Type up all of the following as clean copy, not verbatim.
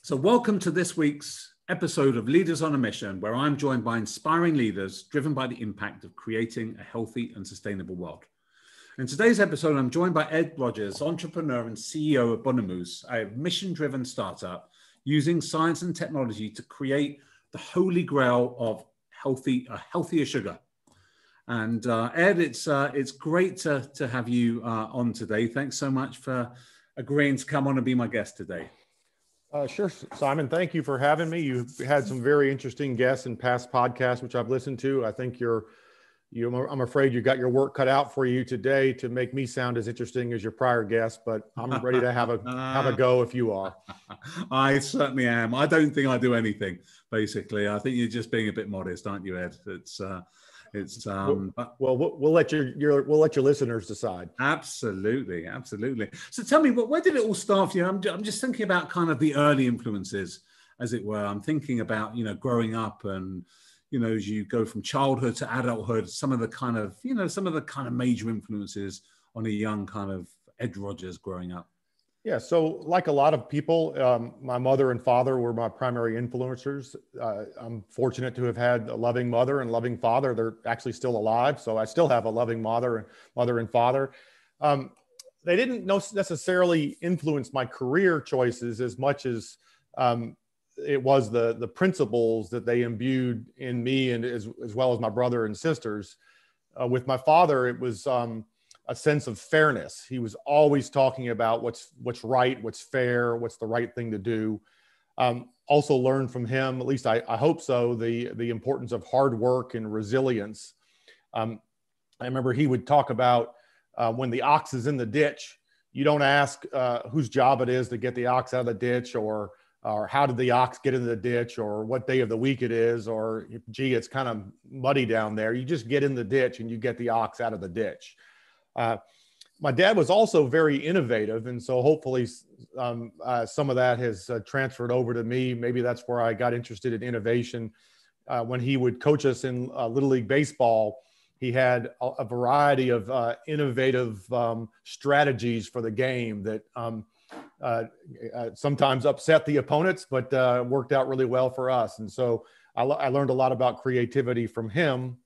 So welcome to this week's episode of Leaders on a Mission, where I'm joined by inspiring leaders driven by the impact of creating a healthy and sustainable world. In today's episode, I'm joined by Ed Rogers, entrepreneur and CEO of Bonumose, a mission-driven startup using science and technology to create the holy grail of healthier sugar. And Ed, it's great to have you on today. Thanks so much for agreeing to come on and be my guest today. Sure, Simon. Thank you for having me. You've had some very interesting guests in past podcasts, which I've listened to. I think I'm afraid you got your work cut out for you today to make me sound as interesting as your prior guest, but I'm ready to have a go if you are. I certainly am. I don't think I do anything, basically. I think you're just being a bit modest, aren't you, Ed? We'll let your listeners decide. Absolutely. So tell me, where did it all start for you? I'm just thinking about kind of the early influences, as it were. I'm thinking about, growing up and, as you go from childhood to adulthood, some of the kind of major influences on a young kind of Ed Rogers growing up. Yeah. So like a lot of people, my mother and father were my primary influencers. I'm fortunate to have had a loving mother and loving father. They're actually still alive. So I still have a loving mother and father. They didn't necessarily influence my career choices as much as it was the principles that they imbued in me and as well as my brother and sisters. With my father, it was a sense of fairness. He was always talking about what's right, what's fair, what's the right thing to do. Also learned from him, at least I hope so, the importance of hard work and resilience. I remember he would talk about when the ox is in the ditch, you don't ask whose job it is to get the ox out of the ditch, or how did the ox get into the ditch, or what day of the week it is, or gee, it's kind of muddy down there. You just get in the ditch and you get the ox out of the ditch. My dad was also very innovative. And so hopefully some of that has transferred over to me. Maybe that's where I got interested in innovation. When he would coach us in Little League Baseball, he had a variety of innovative strategies for the game that sometimes upset the opponents, but worked out really well for us. And so I learned a lot about creativity from him.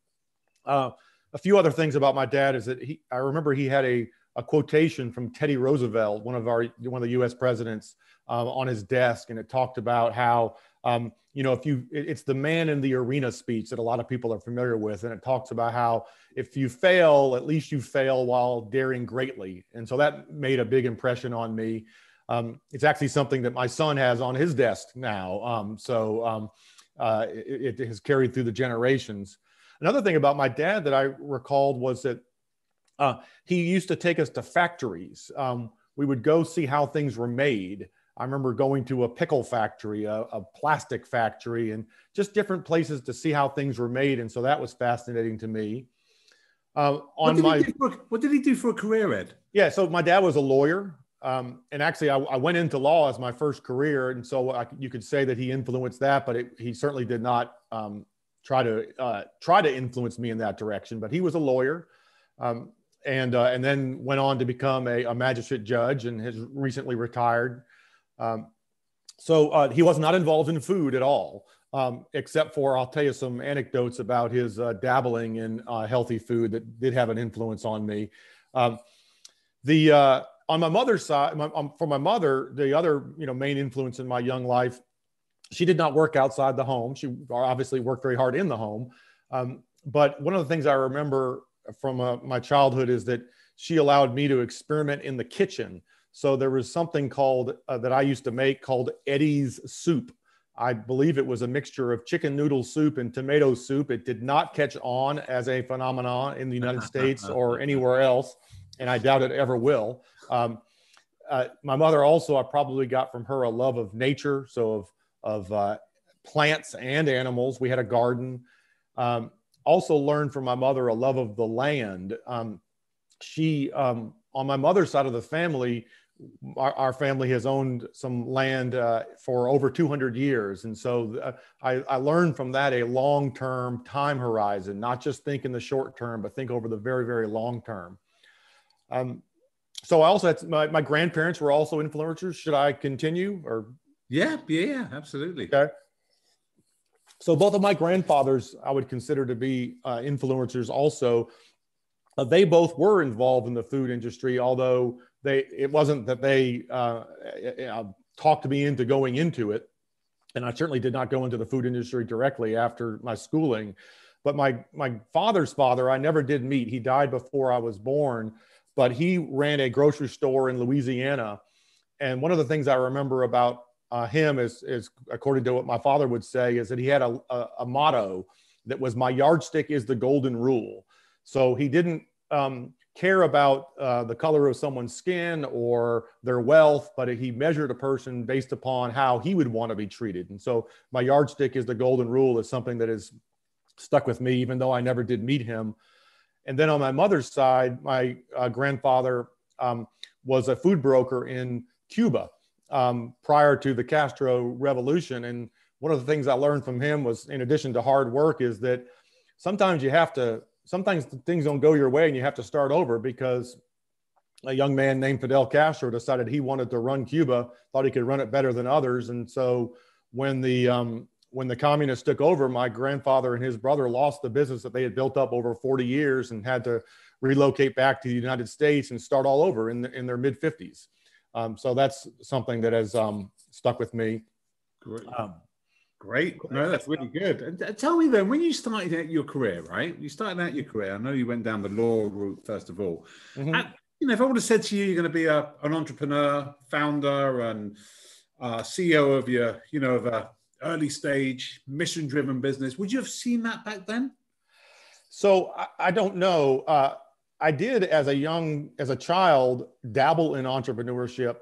A few other things about my dad is that I remember he had a quotation from Teddy Roosevelt, one of the U.S. presidents, on his desk, and it talked about how it's the man in the arena speech that a lot of people are familiar with, and it talks about how if you fail, at least you fail while daring greatly, and so that made a big impression on me. It's actually something that my son has on his desk now, it has carried through the generations. Another thing about my dad that I recalled was that he used to take us to factories. We would go see how things were made. I remember going to a pickle factory, a plastic factory, and just different places to see how things were made. And so that was fascinating to me. What did he do for a career, Ed? Yeah, so my dad was a lawyer. And actually, I went into law as my first career. And so you could say that he influenced that, but he certainly did not try to influence me in that direction. But he was a lawyer, and then went on to become a magistrate judge and has recently retired. So he was not involved in food at all, except for, I'll tell you some anecdotes about his dabbling in healthy food that did have an influence on me. On my mother's side, for my mother, the other main influence in my young life, she did not work outside the home. She obviously worked very hard in the home. But one of the things I remember from my childhood is that she allowed me to experiment in the kitchen. So there was something called that I used to make called Eddie's soup. I believe it was a mixture of chicken noodle soup and tomato soup. It did not catch on as a phenomenon in the United States or anywhere else, and I doubt it ever will. My mother also, I probably got from her a love of nature, so of plants and animals. We had a garden. Also learned from my mother a love of the land. She, on my mother's side of the family, our family has owned some land for over 200 years. And so I learned from that a long-term time horizon, not just think in the short term, but think over the very, very long term. So I also had my grandparents were also influencers. Should I continue or? Yeah, yeah, absolutely. Okay. So both of my grandfathers, I would consider to be influencers also. They both were involved in the food industry, although it wasn't that they talked me into going into it. And I certainly did not go into the food industry directly after my schooling. But my father's father, I never did meet. He died before I was born, but he ran a grocery store in Louisiana. And one of the things I remember about him is according to what my father would say, is that he had a motto that was, "My yardstick is the golden rule." So he didn't care about the color of someone's skin or their wealth, but he measured a person based upon how he would want to be treated. And so my yardstick is the golden rule is something that has stuck with me, even though I never did meet him. And then on my mother's side, my grandfather was a food broker in Cuba prior to the Castro Revolution. And one of the things I learned from him was, in addition to hard work, is that sometimes things don't go your way and you have to start over, because a young man named Fidel Castro decided he wanted to run Cuba, thought he could run it better than others. And so when the communists took over, my grandfather and his brother lost the business that they had built up over 40 years and had to relocate back to the United States and start all over in their mid-50s. So that's something that has stuck with me. Great. Great. No, that's really good. And tell me then, when you started out your career, right? You started out your career. I know you went down the law route first of all. Mm-hmm. If I would have said to you, you're going to be an entrepreneur, founder, and CEO of of a early stage mission-driven business, would you have seen that back then? So I don't know. I did as a child dabble in entrepreneurship.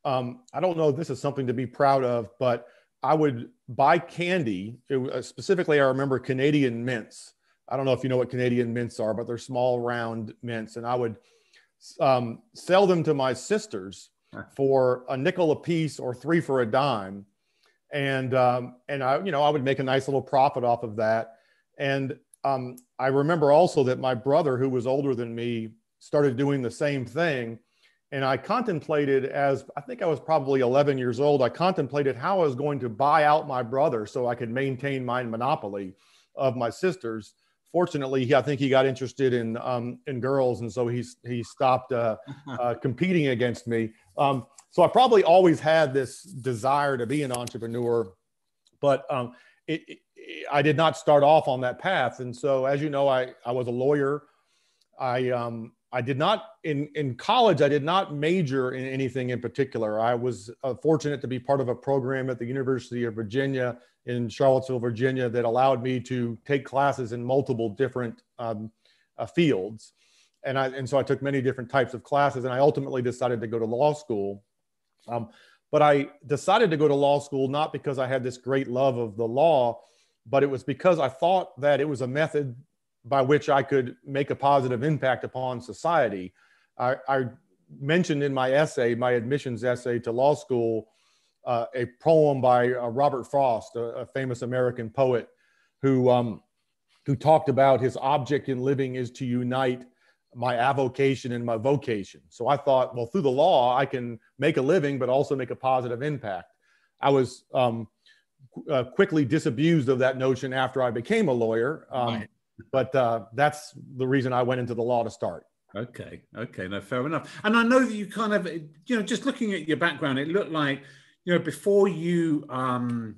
I don't know if this is something to be proud of, but I would buy candy. Specifically, I remember Canadian mints. I don't know if you know what Canadian mints are, but they're small, round mints. And I would sell them to my sisters for a nickel a piece or 3 for a dime. And I would make a nice little profit off of that. And I remember also that my brother, who was older than me, started doing the same thing. And I contemplated, I think I was probably 11 years old, I contemplated how I was going to buy out my brother so I could maintain my monopoly of my sisters. Fortunately, I think he got interested in girls, and so he stopped competing against me. So I probably always had this desire to be an entrepreneur, but I did not start off on that path. And so, as you know, I was a lawyer. I did not, in college, I did not major in anything in particular. I was fortunate to be part of a program at the University of Virginia in Charlottesville, Virginia, that allowed me to take classes in multiple different fields. And so I took many different types of classes, and I ultimately decided to go to law school. But I decided to go to law school not because I had this great love of the law, but it was because I thought that it was a method by which I could make a positive impact upon society. I mentioned in my admissions essay to law school, a poem by Robert Frost, a famous American poet, who talked about his object in living is to unite my avocation and my vocation. So I thought, well, through the law, I can make a living, but also make a positive impact. I was quickly disabused of that notion after I became a lawyer. Right. But that's the reason I went into the law to start. Okay. No, fair enough. And I know that you kind of, just looking at your background, it looked like, before you became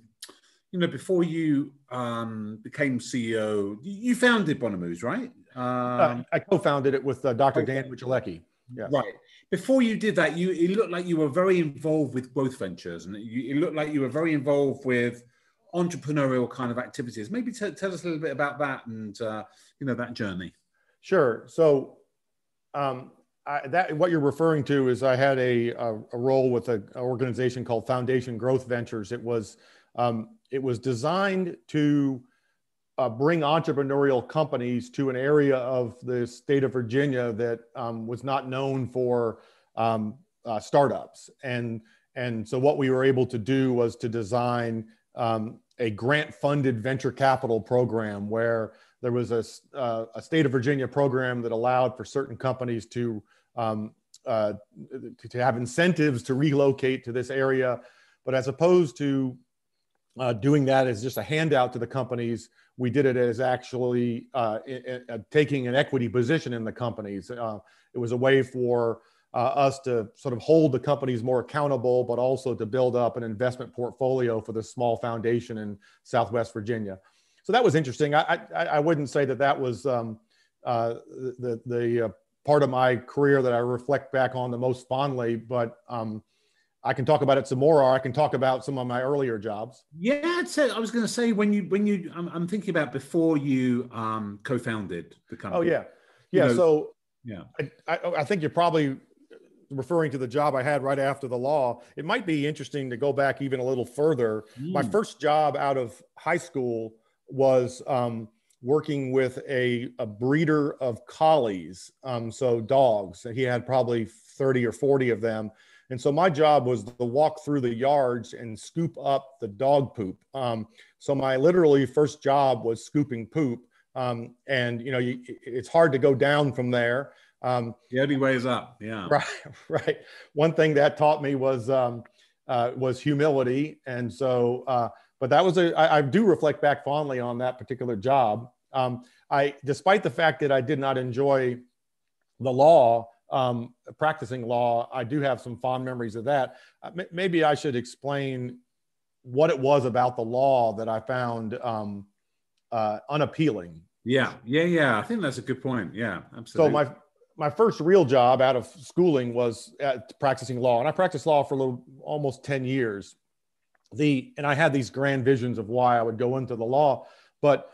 CEO, you founded Bonumose, right? I co-founded it with Dr. Dan Michelecki. Yes. Right. Before you did that, it looked like you were very involved with growth ventures, and it looked like you were very involved with entrepreneurial kind of activities. Maybe tell us a little bit about that and that journey. Sure. So what you're referring to is I had a role with an organization called Foundation Growth Ventures. It was designed to bring entrepreneurial companies to an area of the state of Virginia that was not known for startups. And so what we were able to do was to design a grant-funded venture capital program where there was a state of Virginia program that allowed for certain companies to have incentives to relocate to this area But as opposed to doing that as just a handout to the companies, we did it as actually taking an equity position in the companies. It was a way for us to sort of hold the companies more accountable, but also to build up an investment portfolio for this small foundation in Southwest Virginia. So that was interesting. I wouldn't say that was the part of my career that I reflect back on the most fondly, but I can talk about it some more, or I can talk about some of my earlier jobs. Yeah, I was going to say I'm thinking about before you co-founded the company. Oh yeah, yeah. So yeah, I think you're probably referring to the job I had right after the law. It might be interesting to go back even a little further. My first job out of high school was working with a breeder of collies, so dogs. He had probably 30 or 40 of them. And so my job was to walk through the yards and scoop up the dog poop. So my literally first job was scooping poop. And it's hard to go down from there. The only way is up. Yeah. Right. One thing that taught me was humility. And so, but that was I do reflect back fondly on that particular job. Despite the fact that I did not enjoy the law, practicing law, I do have some fond memories of that. Maybe I should explain what it was about the law that I found unappealing. Yeah. I think that's a good point. Yeah, absolutely. So my first real job out of schooling was practicing law, and I practiced law for almost 10 years. And I had these grand visions of why I would go into the law, but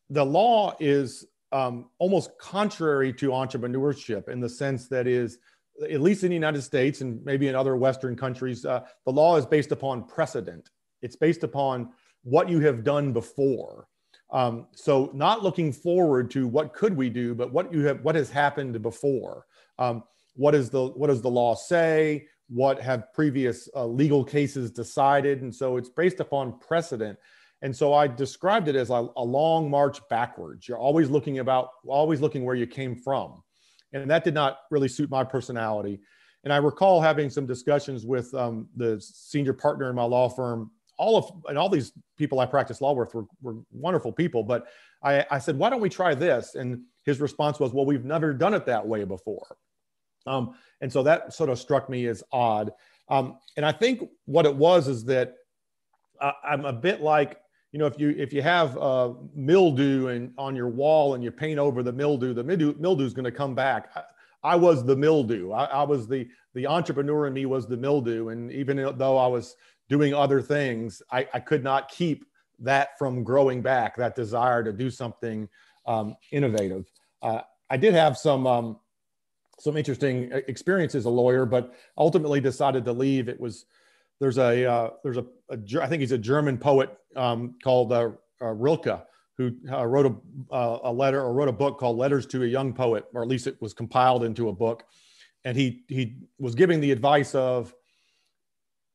the law is almost contrary to entrepreneurship in the sense that is, at least in the United States and maybe in other Western countries, the law is based upon precedent. It's based upon what you have done before. So not looking forward to what could we do, but what has happened before. What does the law say? What have previous legal cases decided? And so it's based upon precedent. And so I described it as a long march backwards. You're always looking where you came from. And that did not really suit my personality. And I recall having some discussions with the senior partner in my law firm. All these people I practiced law with were wonderful people. But I said, why don't we try this? And his response was, well, we've never done it that way before. And so that sort of struck me as odd. And I think what it was is that I'm a bit like, if you have mildew on your wall and you paint over the mildew is going to come back. I was the mildew. I was the entrepreneur in me was the mildew. And even though I was doing other things, I could not keep that from growing back, that desire to do something innovative. I did have some interesting experience as a lawyer, but ultimately decided to leave. There's I think he's a German poet called Rilke, who wrote a book called Letters to a Young Poet, or at least it was compiled into a book. And he was giving the advice of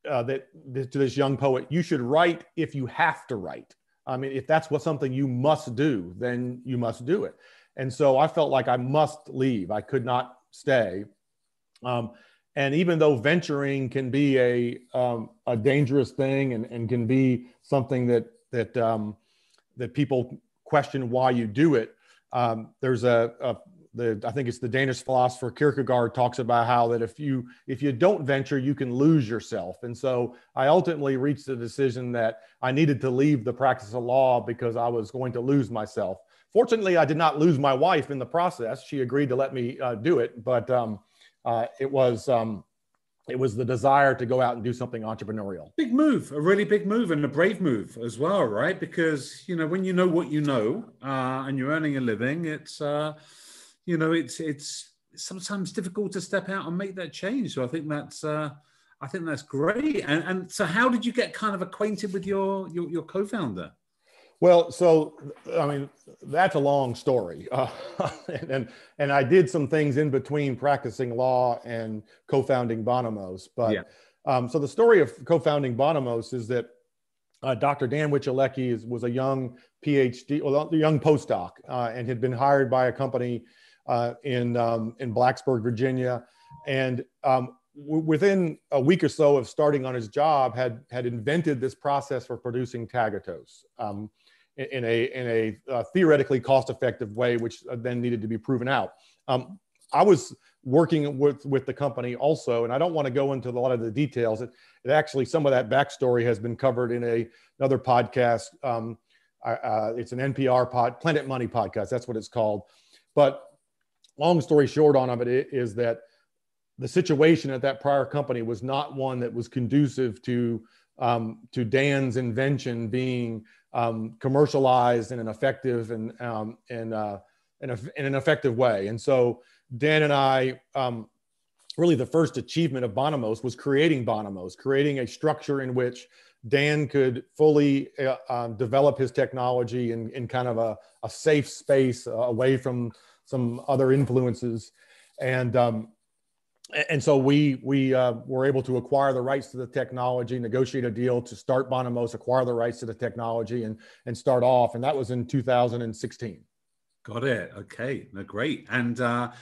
to this young poet, you should write if you have to write. I mean, if that's something you must do, then you must do it. And so I felt like I must leave. I could not stay. And even though venturing can be a dangerous thing and can be something that people question why you do it, there's I think it's the Danish philosopher Kierkegaard talks about how that if you don't venture, you can lose yourself. And so I ultimately reached the decision that I needed to leave the practice of law because I was going to lose myself. Fortunately, I did not lose my wife in the process. She agreed to let me do it, but it was the desire to go out and do something entrepreneurial. Big move, a really big move, and a brave move as well, right? Because when you know what you know and you're earning a living, it's sometimes difficult to step out and make that change. So I think that's great. And so, how did you get kind of acquainted with your co-founder? Well, so, I mean, that's a long story. And I did some things in between practicing law and co-founding Bonumose. But yeah. So the story of co-founding Bonumose is that Dr. Dan Wichelecki was a young PhD, a young postdoc, and had been hired by a company in Blacksburg, Virginia. And within a week or so of starting on his job, had invented this process for producing tagatose in a theoretically cost-effective way, which then needed to be proven out. I was working with the company also, and I don't want to go into a lot of the details. It actually, some of that backstory has been covered in another podcast. It's an NPR Planet Money podcast. That's what it's called. But long story short on it is that the situation at that prior company was not one that was conducive to Dan's invention being commercialized in an effective and in an effective way. And so Dan and I, really the first achievement of Bonumose was creating Bonumose, creating a structure in which Dan could fully develop his technology in kind of a safe space away from some other influences. And so we were able to acquire the rights to the technology, negotiate a deal to start Bonumose, acquire the rights to the technology, and start off. And that was in 2016. Got it. Okay. No, great. And tell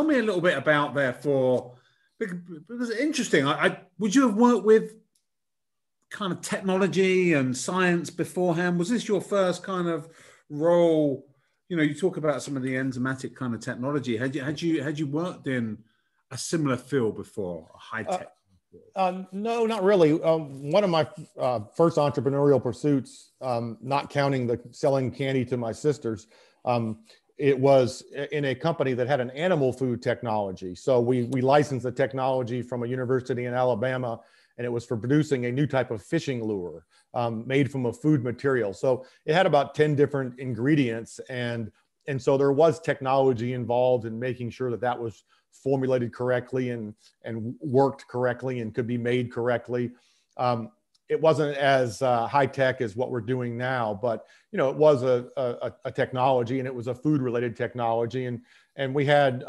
me a little bit about therefore, because it's interesting. Would you have worked with kind of technology and science beforehand? Was this your first kind of role? You know, you talk about some of the enzymatic kind of technology. Had you worked in a similar field before, a high tech? No, not really. One of my first entrepreneurial pursuits, not counting the selling candy to my sisters, it was in a company that had an animal food technology. So we licensed the technology from a university in Alabama, and it was for producing a new type of fishing lure made from a food material. So it had about 10 different ingredients. And so there was technology involved in making sure that that was formulated correctly and worked correctly and could be made correctly. It wasn't as high tech as what we're doing now, but you know, it was a technology, and it was a food related technology, and we had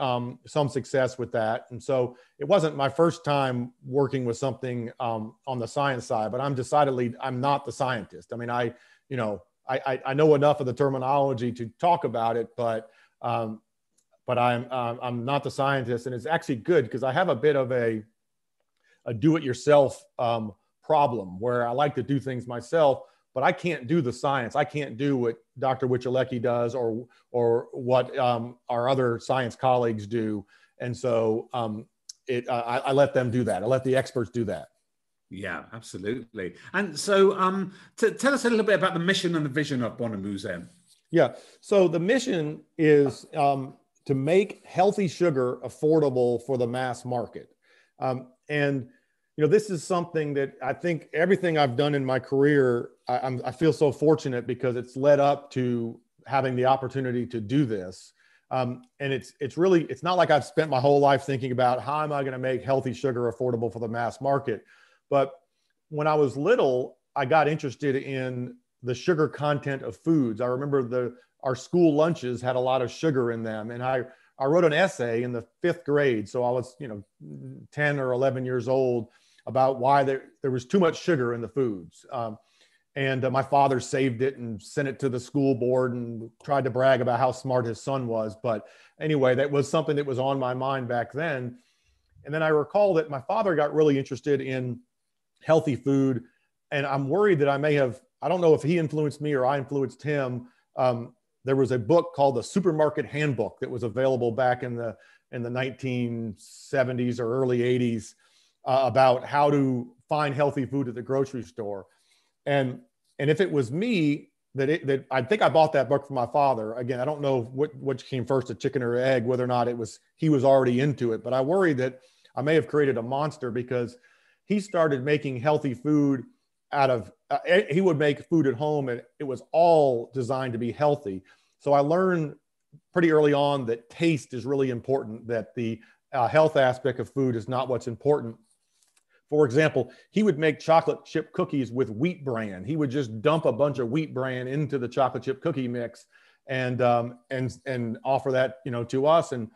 some success with that. And so it wasn't my first time working with something on the science side, but I'm not the scientist. I mean, I know enough of the terminology to talk about it, but I'm not the scientist. And it's actually good because I have a bit of a do-it-yourself problem where I like to do things myself, but I can't do the science. I can't do what Dr. Wichelecki does or what our other science colleagues do. And so I let them do that. I let the experts do that. Yeah, absolutely. And so tell us a little bit about the mission and the vision of Bonumose. Yeah. So the mission is to make healthy sugar affordable for the mass market. And you know, this is something that I think everything I've done in my career, I feel so fortunate because it's led up to having the opportunity to do this. And it's not like I've spent my whole life thinking about how am I going to make healthy sugar affordable for the mass market. But when I was little, I got interested in the sugar content of foods. I remember our school lunches had a lot of sugar in them. And I wrote an essay in the 5th grade. So I was, 10 or 11 years old, about why there was too much sugar in the foods. And my father saved it and sent it to the school board and tried to brag about how smart his son was. But anyway, that was something that was on my mind back then. And then I recall that my father got really interested in healthy food. And I'm worried that I don't know if he influenced me or I influenced him. There was a book called The Supermarket Handbook that was available back in the 1970s or early 80s about how to find healthy food at the grocery store. And if it was me, that I think I bought that book from my father. Again, I don't know which came first, the chicken or egg, whether or not he was already into it. But I worry that I may have created a monster because he started making healthy food he would make food at home and it was all designed to be healthy. So I learned pretty early on that taste is really important, that the health aspect of food is not what's important. For example, he would make chocolate chip cookies with wheat bran. He would just dump a bunch of wheat bran into the chocolate chip cookie mix and offer that, to us. And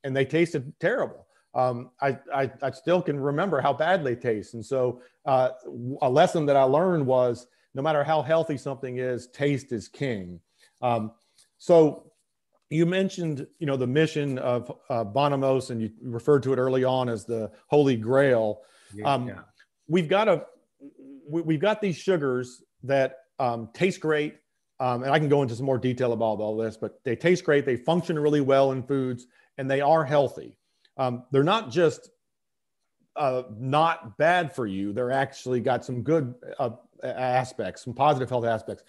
they tasted terrible. I still can remember how bad they taste. And so a lesson that I learned was no matter how healthy something is, taste is king. So you mentioned, the mission of Bonumose, and you referred to it early on as the Holy Grail. Yeah. We've got these sugars that taste great, and I can go into some more detail about all this, but they taste great, they function really well in foods, and they are healthy. They're not just not bad for you, they're actually got some good aspects, some positive health aspects.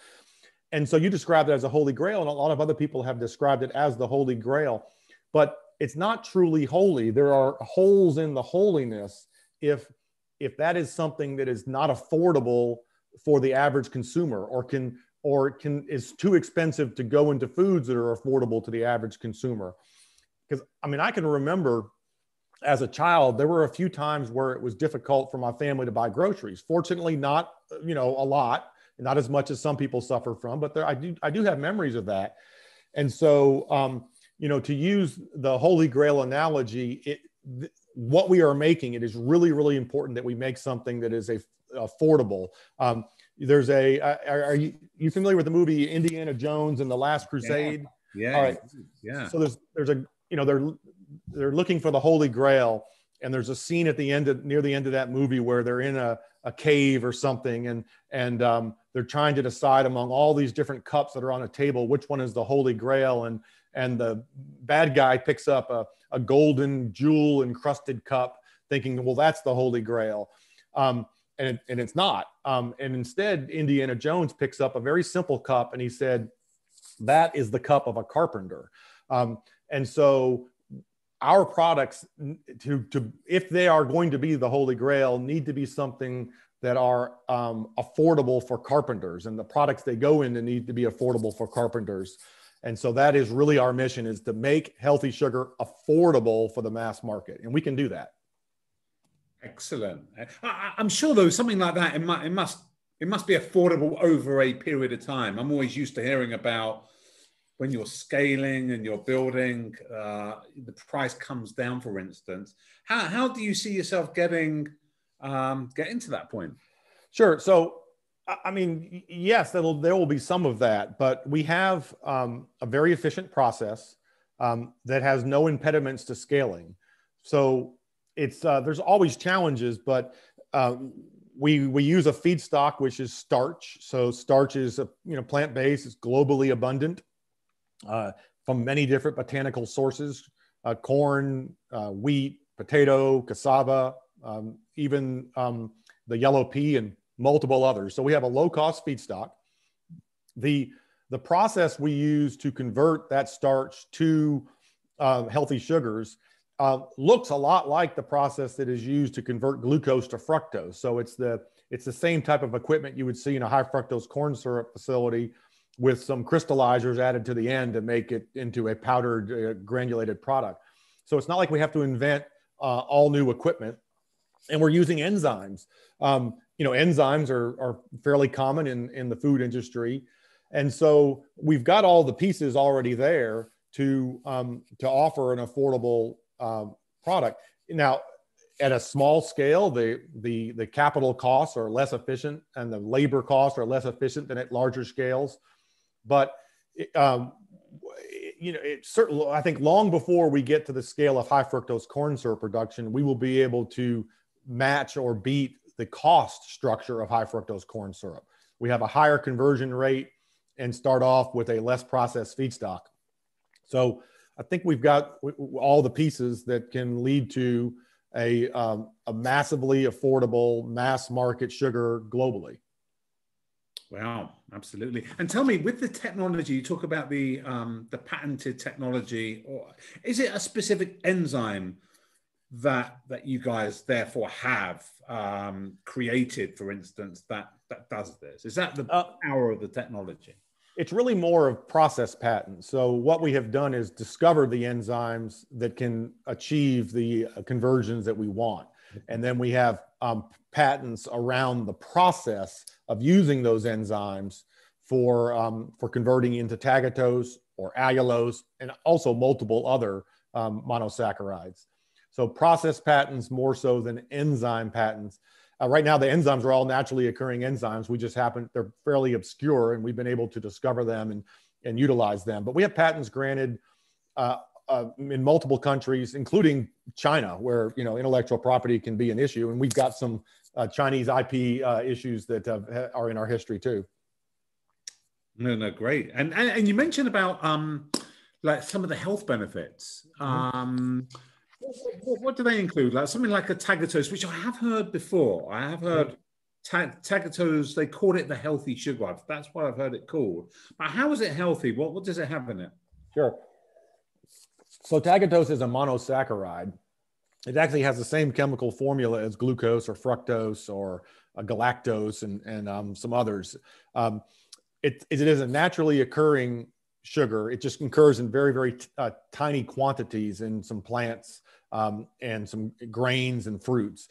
And so you described it as a holy grail, and a lot of other people have described it as the Holy Grail, but it's not truly holy. There are holes in the holiness if that is something that is not affordable for the average consumer, or is too expensive to go into foods that are affordable to the average consumer. Because I can remember as a child, there were a few times where it was difficult for my family to buy groceries. Fortunately, not a lot. Not as much as some people suffer from, but I do have memories of that. And so, to use the Holy Grail analogy, what we are making, it is really, really important that we make something that is affordable. Are you familiar with the movie Indiana Jones and the Last Crusade? Yeah. All right. Yeah. So they're looking for the Holy Grail, and there's a scene at near the end of that movie where they're in a cave or something, and they're trying to decide among all these different cups that are on a table which one is the Holy Grail, and the bad guy picks up a golden jewel encrusted cup, thinking, well, that's the Holy Grail, and it's not. And instead, Indiana Jones picks up a very simple cup, and he said, that is the cup of a carpenter. And so our products, if they are going to be the Holy Grail, need to be something that are affordable for carpenters, and the products they go into need to be affordable for carpenters. And so that is really our mission, is to make healthy sugar affordable for the mass market. And we can do that. Excellent. I'm sure though, something like that, it must be affordable over a period of time. I'm always used to hearing about when you're scaling and you're building, the price comes down, for instance. How do you see yourself getting to that point? Sure. So, yes, there will be some of that, but we have a very efficient process that has no impediments to scaling. So there's always challenges, but we use a feedstock, which is starch. So starch is plant-based, it's globally abundant from many different botanical sources, corn, wheat, potato, cassava, even the yellow pea, and multiple others. So we have a low-cost feedstock. The process we use to convert that starch to healthy sugars looks a lot like the process that is used to convert glucose to fructose. So it's the same type of equipment you would see in a high fructose corn syrup facility, with some crystallizers added to the end to make it into a powdered granulated product. So it's not like we have to invent all new equipment. And we're using enzymes. Enzymes are fairly common in the food industry. And so we've got all the pieces already there to offer an affordable product. Now, at a small scale, the capital costs are less efficient and the labor costs are less efficient than at larger scales. But it's certainly, I think long before we get to the scale of high fructose corn syrup production, we will be able to match or beat the cost structure of high fructose corn syrup. We have a higher conversion rate and start off with a less processed feedstock. So I think we've got all the pieces that can lead to a massively affordable mass market sugar globally. Wow, absolutely. And tell me, with the technology, you talk about the patented technology, or is it a specific enzyme that you guys therefore have created, for instance, that does this? Is that the power of the technology? It's really more of process patents. So what we have done is discover the enzymes that can achieve the conversions that we want. And then we have patents around the process of using those enzymes for converting into tagatose or allulose, and also multiple other monosaccharides. So process patents more so than enzyme patents. Right now, the enzymes are all naturally occurring enzymes. They're fairly obscure, and we've been able to discover them and utilize them. But we have patents granted in multiple countries, including China, where intellectual property can be an issue, and we've got some Chinese IP issues that are in our history too. No, great. And you mentioned about like some of the health benefits. What do they include? Like something like a tagatose, which I have heard before. I have heard tagatose. They call it the healthy sugar. That's what I've heard it called. But how is it healthy? What does it have in it? Sure. So tagatose is a monosaccharide. It actually has the same chemical formula as glucose or fructose or galactose and some others. It is a naturally occurring sugar. It just occurs in very, very tiny quantities in some plants and some grains and fruits.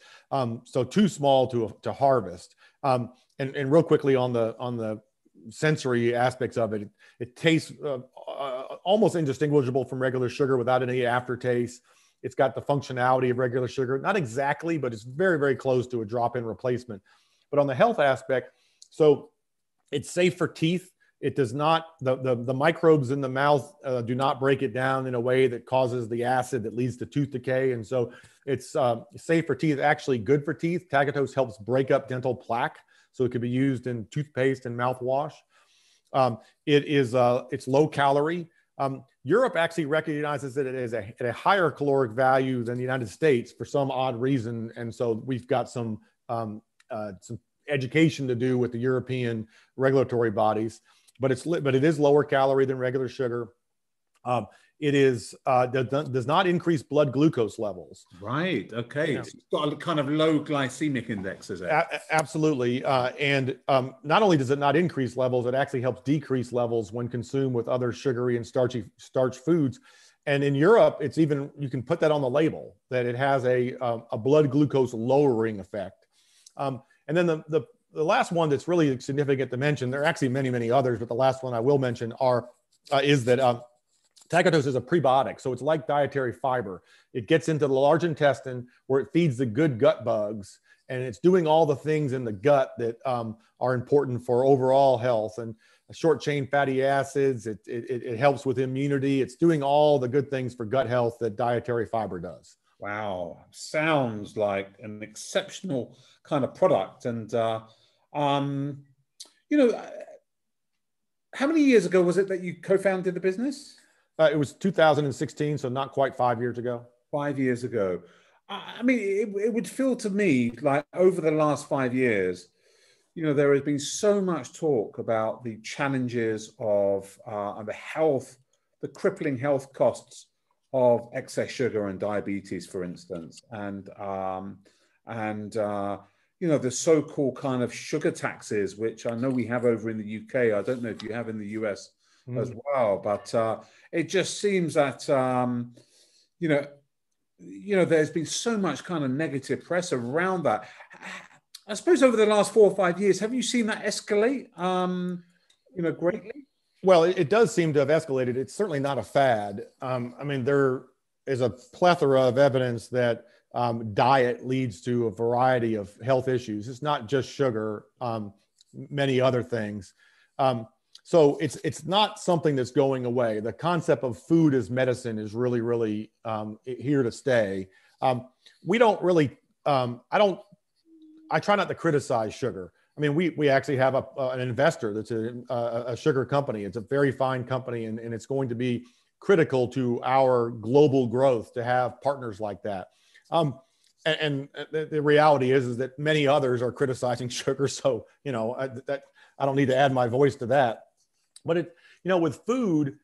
So too small to harvest. And real quickly on the sensory aspects of it, it tastes almost indistinguishable from regular sugar without any aftertaste. It's got the functionality of regular sugar, not exactly, but it's very, very close to a drop-in replacement. But on the health aspect, so it's safe for teeth. It does not, the microbes in the mouth do not break it down in a way that causes the acid that leads to tooth decay. And so it's safe for teeth, actually good for teeth. Tagatose helps break up dental plaque, so it could be used in toothpaste and mouthwash. It's low calorie. Europe actually recognizes that it is at a higher caloric value than the United States for some odd reason. And so we've got some education to do with the European regulatory bodies, but it is lower calorie than regular sugar. Does not increase blood glucose levels. Right. Okay. It's got a kind of low glycemic index, is it? Absolutely. And not only does it not increase levels, it actually helps decrease levels when consumed with other sugary and starch foods. And in Europe, it's even, you can put that on the label, that it has a blood glucose lowering effect. And then the last one that's really significant to mention, there are actually many, many others, but the last one I will mention is that tagatose is a prebiotic. So it's like dietary fiber. It gets into the large intestine where it feeds the good gut bugs, and it's doing all the things in the gut that are important for overall health, and short chain fatty acids. It helps with immunity. It's doing all the good things for gut health that dietary fiber does. Wow. Sounds like an exceptional kind of product. And, how many years ago was it that you co-founded the business? It was 2016, so not quite 5 years ago. 5 years ago. I mean, it would feel to me like over the last 5 years, there has been so much talk about the challenges of the crippling health costs of excess sugar and diabetes, for instance, and the so-called kind of sugar taxes, which I know we have over in the UK. I don't know if you have in the US as well, but it just seems that there's been so much kind of negative press around that. I suppose over the last 4 or 5 years, have you seen that escalate greatly? Well, it does seem to have escalated. It's certainly not a fad. I mean, there is a plethora of evidence that diet leads to a variety of health issues. It's not just sugar, many other things. So it's not something that's going away. The concept of food as medicine is really, really here to stay. We don't really, I try not to criticize sugar. I mean, we actually have an investor that's a sugar company. It's a very fine company, and it's going to be critical to our global growth to have partners like that. And the reality is that many others are criticizing sugar. So, that I don't need to add my voice to that. But with food,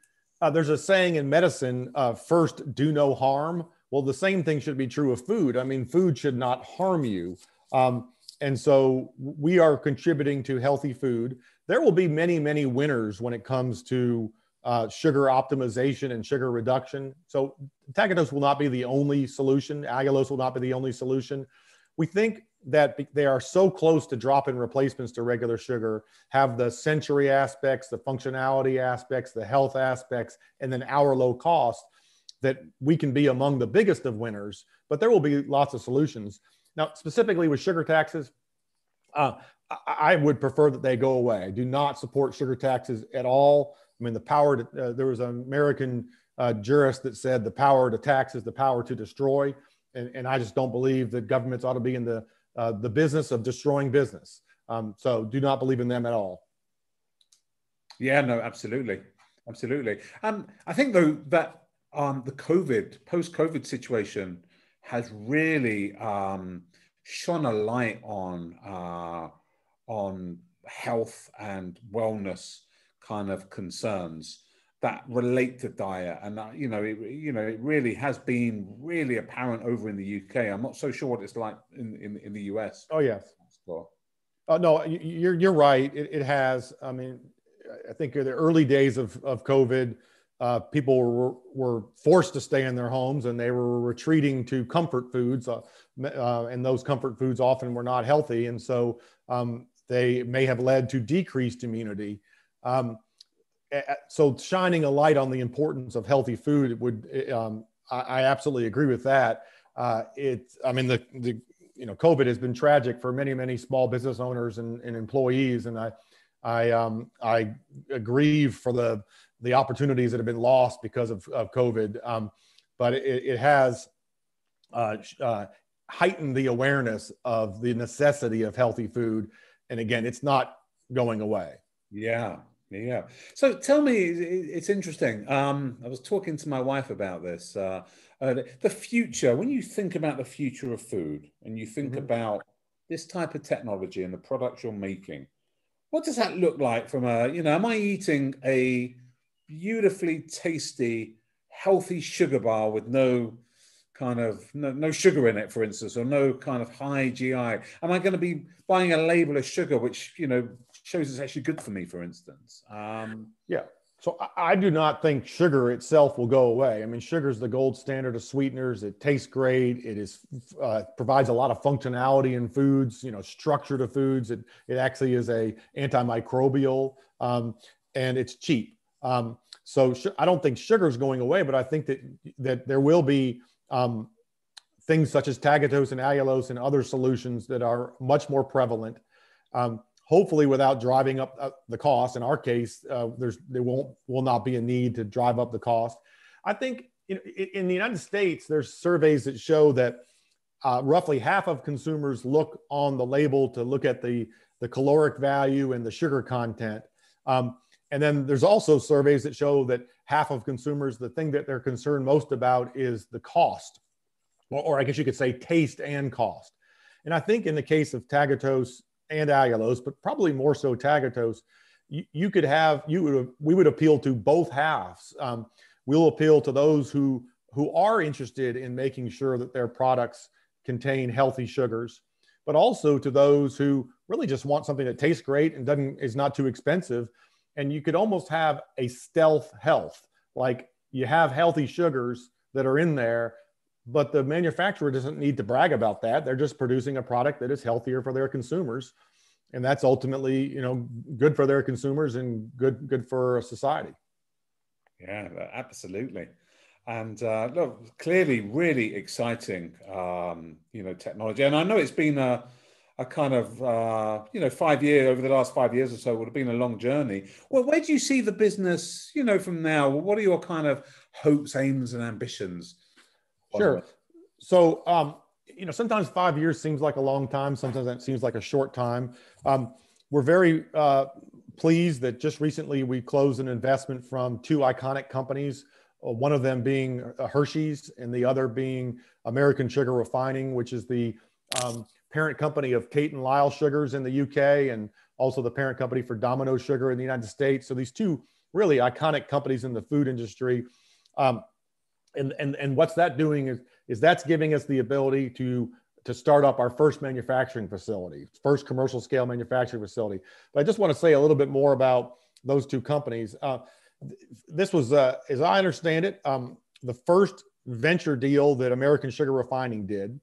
there's a saying in medicine, first do no harm. Well, the same thing should be true of food. I mean, food should not harm you. And so we are contributing to healthy food. There will be many, many winners when it comes to sugar optimization and sugar reduction. So tagatose will not be the only solution. Allulose will not be the only solution. We think that they are so close to drop-in replacements to regular sugar, have the sensory aspects, the functionality aspects, the health aspects, and then our low cost, that we can be among the biggest of winners, but there will be lots of solutions. Now, specifically with sugar taxes, I would prefer that they go away. I do not support sugar taxes at all. I mean, there was an American jurist that said the power to tax is the power to destroy. And I just don't believe that governments ought to be in the business of destroying business. So do not believe in them at all. Yeah, no, absolutely. Absolutely. I think though that the post-COVID situation has really shone a light on health and wellness kind of concerns that relate to diet, and it really has been really apparent over in the UK. I'm not so sure what it's like in the US. Oh yes. No, you're right. It has. I mean, I think in the early days of COVID, people were forced to stay in their homes, and they were retreating to comfort foods, and those comfort foods often were not healthy, and so they may have led to decreased immunity. So shining a light on the importance of healthy food would, I absolutely agree with that. COVID has been tragic for many, many small business owners and employees, and I grieve for the opportunities that have been lost because of COVID. But it has heightened the awareness of the necessity of healthy food, and again, it's not going away. Yeah. Yeah. So tell me, it's interesting. I was talking to my wife about this. The future, when you think about the future of food and you think about this type of technology and the products you're making, what does that look like from am I eating a beautifully tasty, healthy sugar bar with no sugar in it, for instance, or no kind of high GI? Am I going to be buying a label of sugar which, shows it's actually good for me, for instance? Yeah. So I do not think sugar itself will go away. I mean, sugar is the gold standard of sweeteners. It tastes great. It is provides a lot of functionality in foods, structure to foods. It actually is a antimicrobial, and it's cheap. So I don't think sugar is going away, but I think that there will be things such as tagatose and allulose and other solutions that are much more prevalent. Hopefully without driving up the cost. In our case, there will not be a need to drive up the cost. I think in the United States, there's surveys that show that roughly half of consumers look on the label to look at the caloric value and the sugar content. And then there's also surveys that show that half of consumers, the thing that they're concerned most about is the cost, or I guess you could say taste and cost. And I think in the case of tagatose and allulose, but probably more so tagatose, we would appeal to both halves. We'll appeal to those who are interested in making sure that their products contain healthy sugars, but also to those who really just want something that tastes great and is not too expensive. And you could almost have a stealth health, like you have healthy sugars that are in there, but the manufacturer doesn't need to brag about that. They're just producing a product that is healthier for their consumers. And that's ultimately, good for their consumers and good for society. Yeah, absolutely. And look, clearly really exciting, technology. And I know it's been a kind of, 5 years, over the last 5 years or so, would have been a long journey. Well, where do you see the business, from now? What are your kind of hopes, aims, and ambitions? Sure. So, sometimes 5 years seems like a long time. Sometimes that seems like a short time. We're very pleased that just recently we closed an investment from two iconic companies, one of them being Hershey's and the other being American Sugar Refining, which is the parent company of Tate & Lyle Sugars in the UK, and also the parent company for Domino's Sugar in the United States. So these two really iconic companies in the food industry. And what's that doing is that's giving us the ability to start up our first manufacturing facility, first commercial scale manufacturing facility. But I just want to say a little bit more about those two companies. This was, as I understand it, the first venture deal that American Sugar Refining did.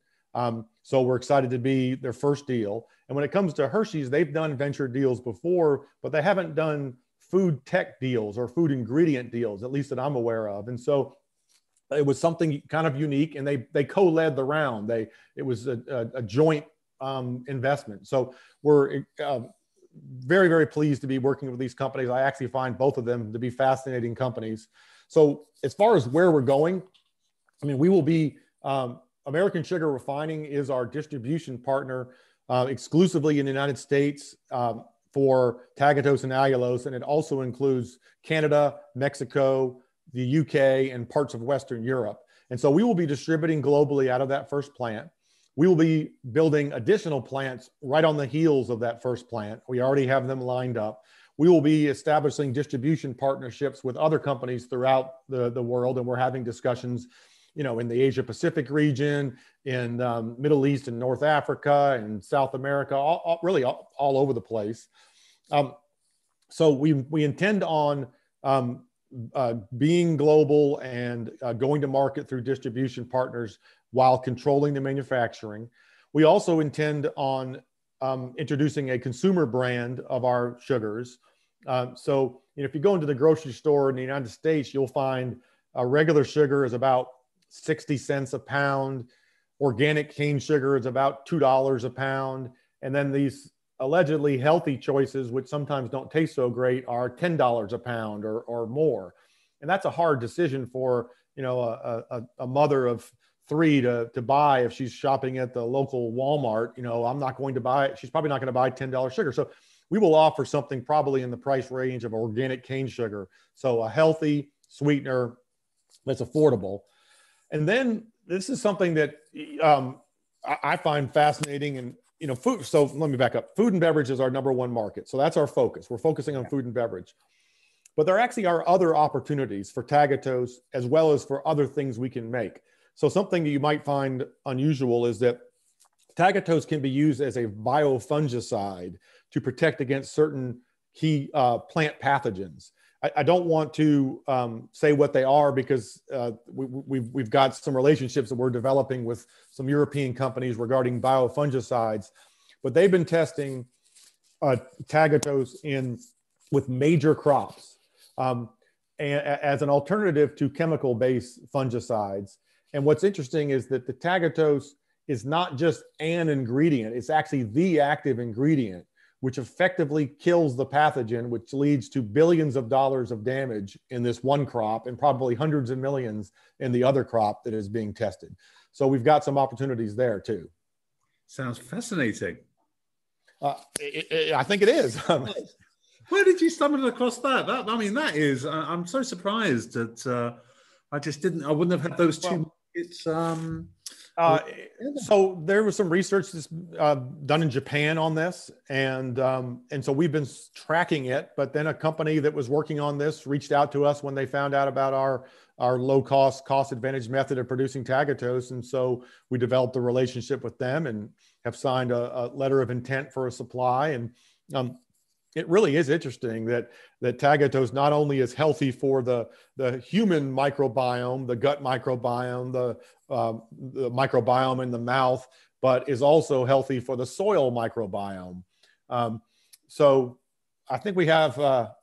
So we're excited to be their first deal. And when it comes to Hershey's, they've done venture deals before, but they haven't done food tech deals or food ingredient deals, at least that I'm aware of. And so it was something kind of unique, and they co-led the round. It was a joint investment. So we're very, very pleased to be working with these companies. I actually find both of them to be fascinating companies. So as far as where we're going, I mean, we will be, American Sugar Refining is our distribution partner exclusively in the United States for tagatose and allulose, and it also includes Canada, Mexico, the UK, and parts of Western Europe. And so we will be distributing globally out of that first plant. We will be building additional plants right on the heels of that first plant. We already have them lined up. We will be establishing distribution partnerships with other companies throughout the world, and we're having discussions, you know, in the Asia Pacific region, in Middle East and North Africa and South America, really all over the place. So we intend on being global and going to market through distribution partners while controlling the manufacturing. We also intend on introducing a consumer brand of our sugars. So you know, if you go into the grocery store in the United States, you'll find regular sugar is about 60 cents a pound. Organic cane sugar is about $2 a pound. And then these allegedly healthy choices, which sometimes don't taste so great, are $10 a pound or more. And that's a hard decision for, you know, a mother of 3 to buy if she's shopping at the local Walmart. You know, I'm not going to buy it. She's probably not going to buy $10 sugar. So we will offer something probably in the price range of organic cane sugar. So a healthy sweetener that's affordable. And then this is something that I find fascinating. And, you know, food. So let me back up. Food and beverage is our #1 market. So that's our focus. We're focusing on food and beverage. But there actually are other opportunities for tagatose as well as for other things we can make. So something that you might find unusual is that tagatose can be used as a biofungicide to protect against certain key plant pathogens. I don't want to say what they are because we've got some relationships that we're developing with some European companies regarding biofungicides, but they've been testing tagatose with major crops and as an alternative to chemical-based fungicides. And what's interesting is that the tagatose is not just an ingredient, it's actually the active ingredient, which effectively kills the pathogen, which leads to billions of dollars of damage in this one crop and probably hundreds of millions in the other crop that is being tested. So we've got some opportunities there too. Sounds fascinating. I think it is. Where did you stumble across that? I mean, that is, I'm so surprised that I wouldn't have had those two markets. So there was some research that's done in Japan on this, and so we've been tracking it. But then a company that was working on this reached out to us when they found out about our cost advantage method of producing tagatose, and so we developed a relationship with them and have signed a letter of intent for a supply. And it really is interesting that tagatose not only is healthy for the human microbiome, the gut microbiome, the microbiome in the mouth, but is also healthy for the soil microbiome. So I think we have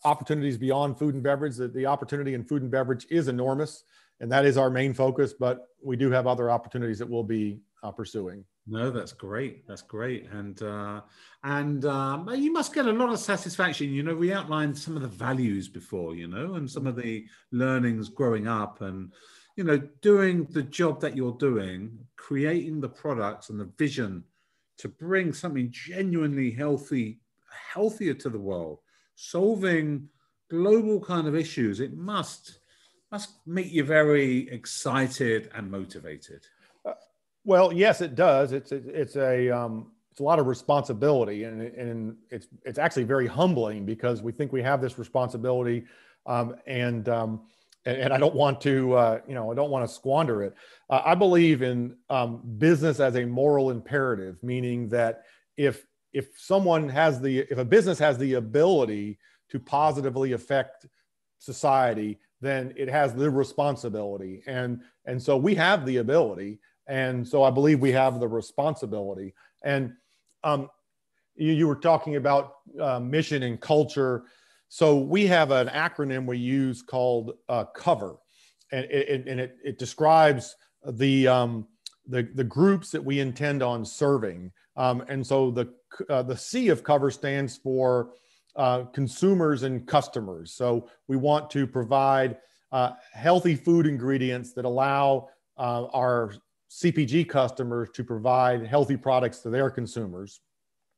opportunities beyond food and beverage. The opportunity in food and beverage is enormous, and that is our main focus, but we do have other opportunities that we'll be pursuing. No, that's great. That's great. And you must get a lot of satisfaction. You know, we outlined some of the values before, you know, and some of the learnings growing up and, you know, doing the job that you're doing, creating the products and the vision to bring something genuinely healthier to the world, solving global kind of issues. It must make you very excited and motivated. Well, yes, it does. It's a lot of responsibility, and it's actually very humbling because we think we have this responsibility, and I don't want to I don't want to squander it. I believe in business as a moral imperative, meaning that if a business has the ability to positively affect society, then it has the responsibility, and so we have the ability. And so I believe we have the responsibility. And you were talking about mission and culture. So we have an acronym we use called COVER, and it describes the groups that we intend on serving. And so the C of COVER stands for consumers and customers. So we want to provide healthy food ingredients that allow our CPG customers to provide healthy products to their consumers.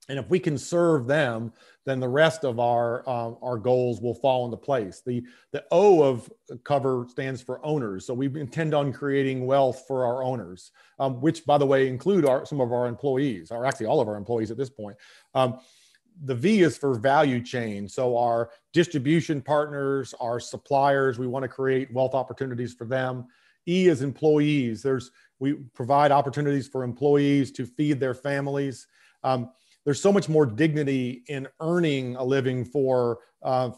And if we can serve them, then the rest of our goals will fall into place. The O of cover stands for owners. So we intend on creating wealth for our owners, which, by the way, include some of our employees, or actually all of our employees at this point. The V is for value chain. So our distribution partners, our suppliers, we want to create wealth opportunities for them. E is employees. We provide opportunities for employees to feed their families. There's so much more dignity in earning a living for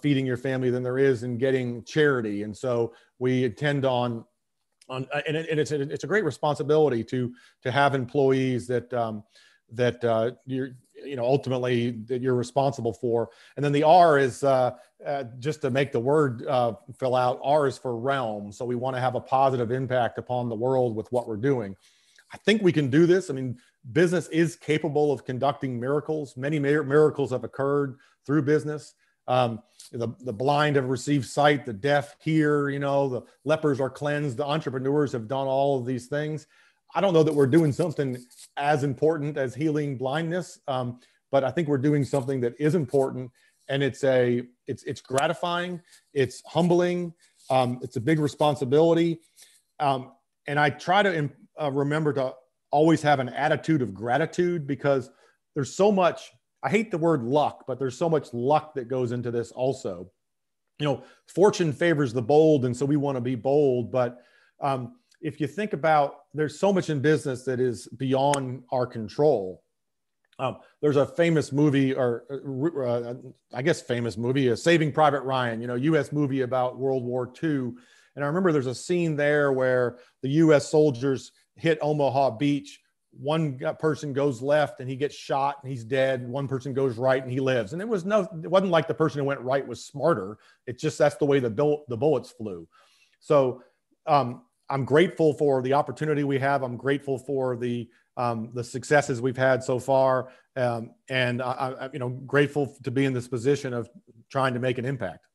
feeding your family than there is in getting charity. And so we intend on and it's a great responsibility to have employees that ultimately that you're responsible for. And then the R is just to make the word fill out. R is for realm. So we want to have a positive impact upon the world with what we're doing. I think we can do this. I mean, business is capable of conducting miracles. Many miracles have occurred through business. The blind have received sight, the deaf hear, the lepers are cleansed. The entrepreneurs have done all of these things. I don't know that we're doing something as important as healing blindness, but I think we're doing something that is important, and it's gratifying, it's humbling, it's a big responsibility, and I try to remember to always have an attitude of gratitude, because there's so much, I hate the word luck, but there's so much luck that goes into this also. Fortune favors the bold, and so we want to be bold, but if you think about, there's so much in business that is beyond our control. There's a famous movie, Saving Private Ryan, U.S. movie about World War II. And I remember there's a scene there where the U.S. soldiers hit Omaha Beach. One person goes left and he gets shot and he's dead. One person goes right and he lives. And it wasn't like the person who went right was smarter. It's just, that's the way the bullets flew. So I'm grateful for the opportunity we have. I'm grateful for the successes we've had so far. And I'm grateful to be in this position of trying to make an impact.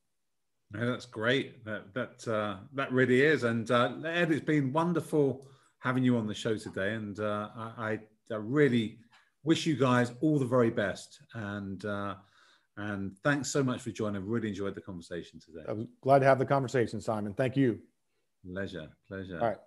No, that's great. That really is. And Ed, it's been wonderful having you on the show today. And I really wish you guys all the very best. And thanks so much for joining. I really enjoyed the conversation today. I was glad to have the conversation, Simon. Thank you. Pleasure. All right.